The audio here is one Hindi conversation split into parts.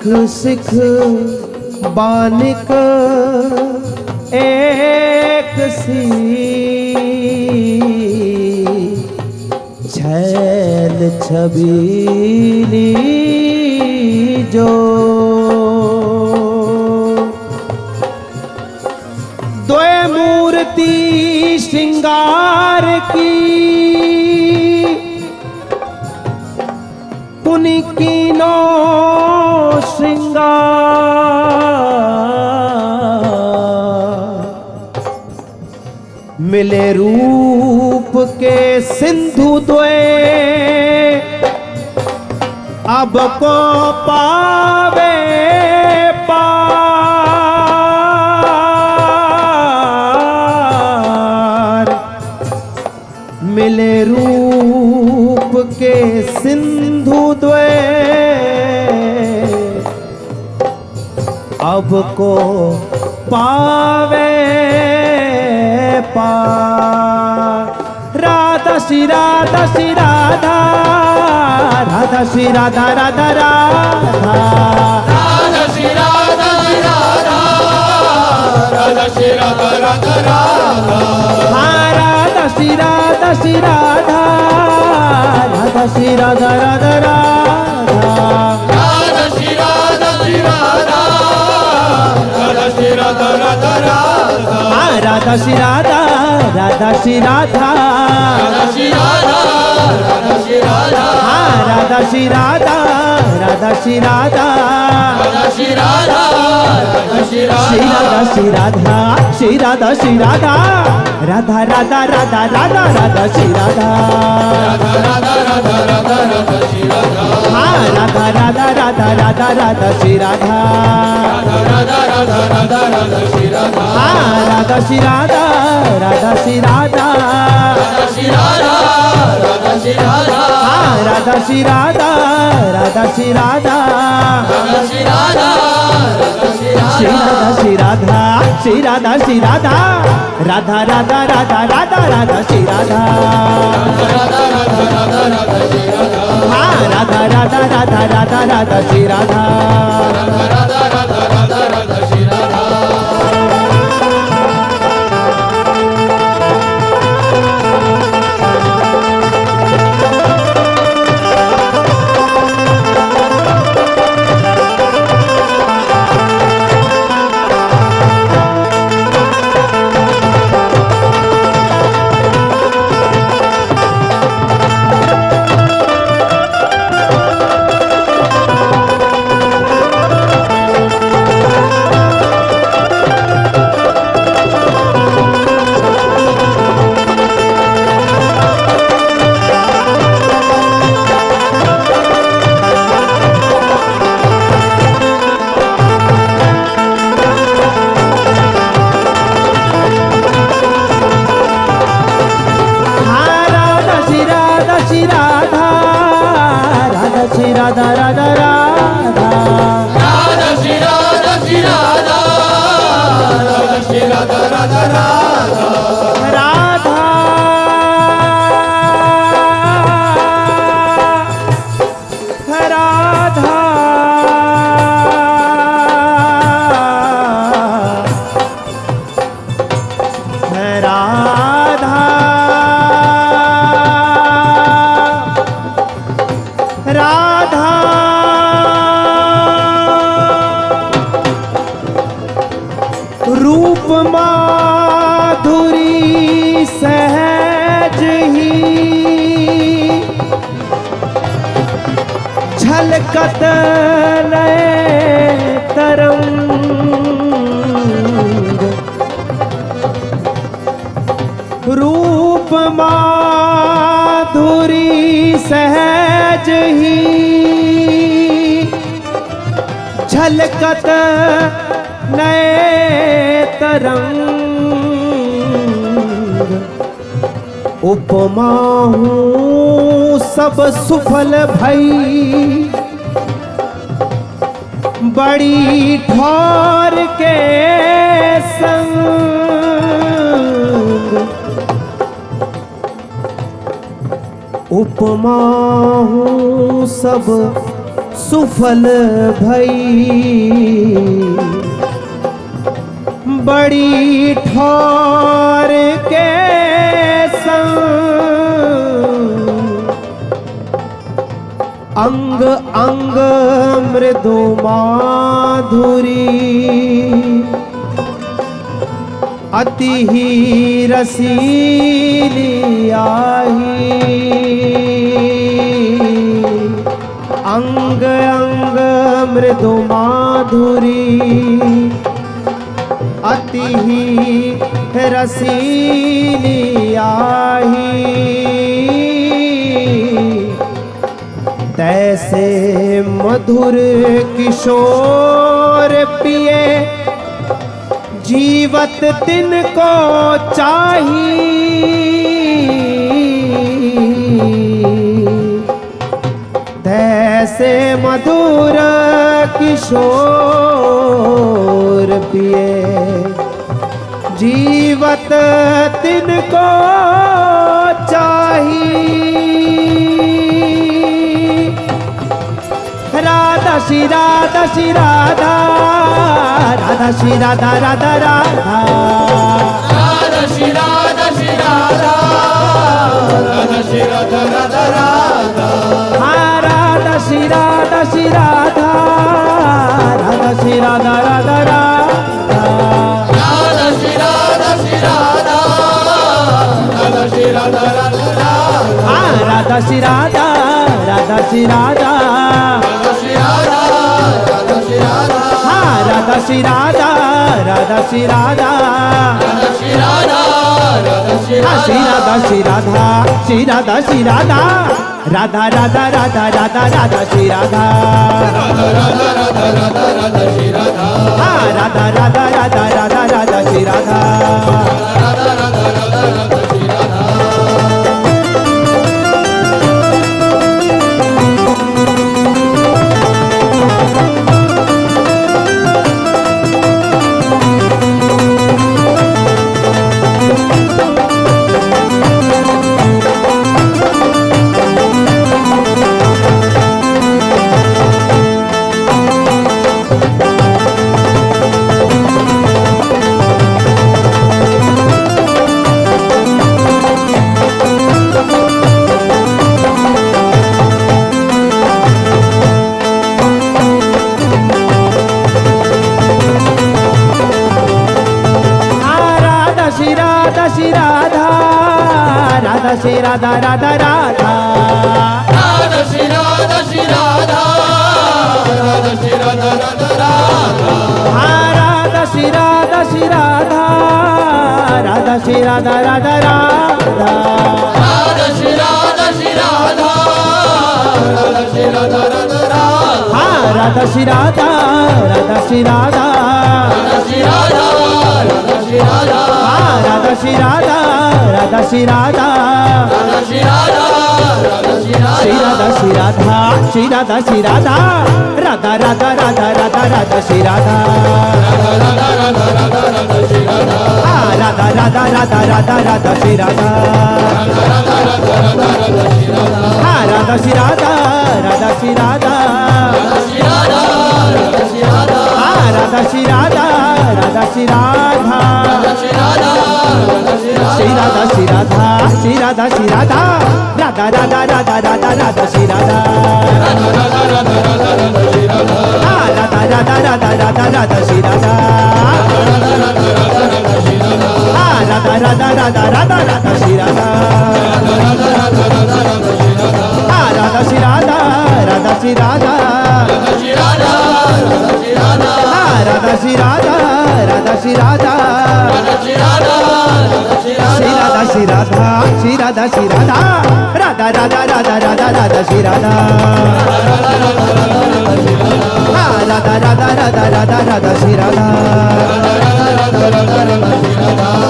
नख सिख बानिक एक सी, छैल छबीली जो द्वय मूर्ति श्रृंगार की, पुनि कीनो श्रृंगार, मिले रूप के सिंधु द्वय, अब को पावे पार, मिले रूप के सिंधु द्वय, अब को पावे पार। राधा श्री राधा श्री राधा, राधा श्री राधा राधा राधा, राधा श्री राधा श्री राधा, राधा श्री राधा राधा राधा, हाँ राधा श्री राधा श्री राधा, राधा श्री राधा राधा राधा, राधा श्री राधा श्री राधा, राधा श्री राधा राधा राधा, हाँ राधा श्री राधा, राधा श्री राधा, राधा श्री राधा, राधा श्री राधा, हाँ राधा श्री राधा, राधा श्री राधा, राधा श्री राधा, राधा श्री श्री राधा श्री राधा, श्री राधा श्री राधा, राधा राधा राधा राधा राधा श्री राधा, राधा राधा राधा राधा राधा श्री राधा, हाँ राधा राधा राधा राधा राधा श्री राधा, राधा राधा राधा राधा श्री राधा, हाँ राधा श्री राधा, राधा श्री राधा, राधा श्री राधा, राधा श्री राधा, हाँ राधा श्री राधा, राधा श्री राधा, राधा श्री राधा, राधा श्री श्री राधा, राधा श्री राधा, श्री राधा श्री राधा, राधा राधा राधा राधा राधा श्री राधा, राधा राधा राधा राधा श्री राधा, हाँ राधा राधा राधा राधा राधा श्री राधा, राधा राधा राधा राधा राधा श्री राधा। श्री राधा राधा राधा, राधा श्री राधा श्री राधा, राधा श्री राधा राधा राधा, राधा राधा राधा, रूप माधुरी सहज ही झलकत तरंग, रूप माधुरी सहज ही झलकत नए तरंग, उपमा हूँ सब सुफल भई, बड़ी ठौर के संग, उपमा हूँ सब सुफल भई बड़ी ठोर के संग अंग अंग मृदु माधुरी अति ही रसीली आही अंग अंग मृदु माधुरी अति ही रसीली आही तैसे मधुर किशोर पिए जीवत तिनको चाही तैसे मधुर किशोर पिए जीवत तिनको चाही राधा श्री राधा श्री राधा राधा श्री राधा राधा राधा राधा श्री राधा श्री राधा राधा श्री राधा राधा राधा हाँ राधा श्री राधा श्री राधा राधा श्री राधा राधा राधा राधा श्री राधा श्री राधा राधा श्री राधा राधा राधा हाँ राधा श्री राधा राधा श्री राधा राधा श्री राधा राधा श्री राधा हाँ राधा श्री राधा राधा श्री राधा राधा श्री राधा राधा श्री हाँ श्री राधा श्री राधा श्री राधा श्री राधा राधा राधा राधा राधा राधा श्री राधा राधा राधा राधा राधा राधा श्री राधा हाँ राधा राधा राधा राधा राधा श्री राधा राधा राधा राधा राधा श्री राधा श्री राधा राधा राधा राधा श्री राधा श्री राधा राधा श्री राधा राधा राधा हाँ राधा श्री राधा श्री राधा राधा श्री राधा राधा राधा राधा श्री राधा श्री राधा राधा श्री राधा राधा राधा हाँ राधा श्री राधा राधा श्री राधा राधा श्री राधा राधा श्री राधा हाँ राधा श्री राधा राधा श्री राधा राधा श्री राधा राधा श्री श्री राधा श्री राधा श्री राधा श्री राधा राधा राधा राधा राधा राधा श्री राधा राधा राधा राधा राधा श्री राधा हाँ राधा राधा राधा राधा राधा श्री राधा राधा राधा राधा राधा राधा श्री राधा हाँ राधा श्री राधा राधा श्री राधा राधा श्री राधा राधा श्री राधा हाँ राधा श्री राधा राधा श्री राधा राधा श्री राधा राधा श्री श्री राधा श्री राधा श्री राधा श्री राधा राधा राधा राधा राधा राधा श्री राधा राधा राधा राधा राधा राधा श्री राधा हाँ राधा राधा राधा राधा राधा श्री राधा राधा राधा राधा राधा श्री राधा हाँ राधा राधा राधा राधा राधा श्री राधा राधा राधा राधा राधा राधा श्री राधा हाँ राधा श्री राधा राधा श्री राधा राधा श्री राधा राधा श्री राधा हाँ राधा श्री राधा राधा श्री राधा राधा श्री राधा राधा श्री श्री राधा श्री राधा श्री राधा श्री राधा राधा राधा राधा राधा राधा श्री राधा हाँ राधा राधा राधा राधा राधा श्री राधा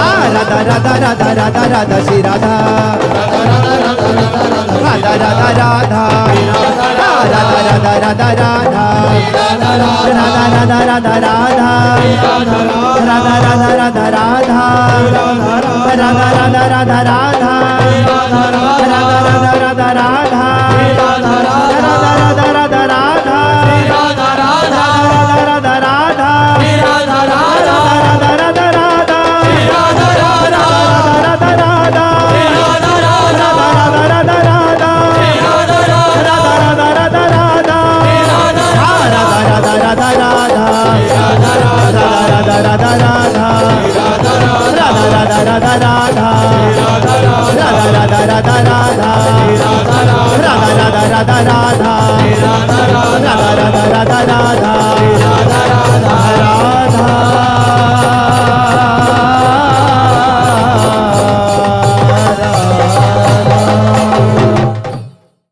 हाँ राधा राधा राधा राधा राधा श्री राधा राधा राधा राधा हाँ राधा राधा राधा राधा राधा राधा राधा राधा राधा राधा राधा राधा राधा राधा राधा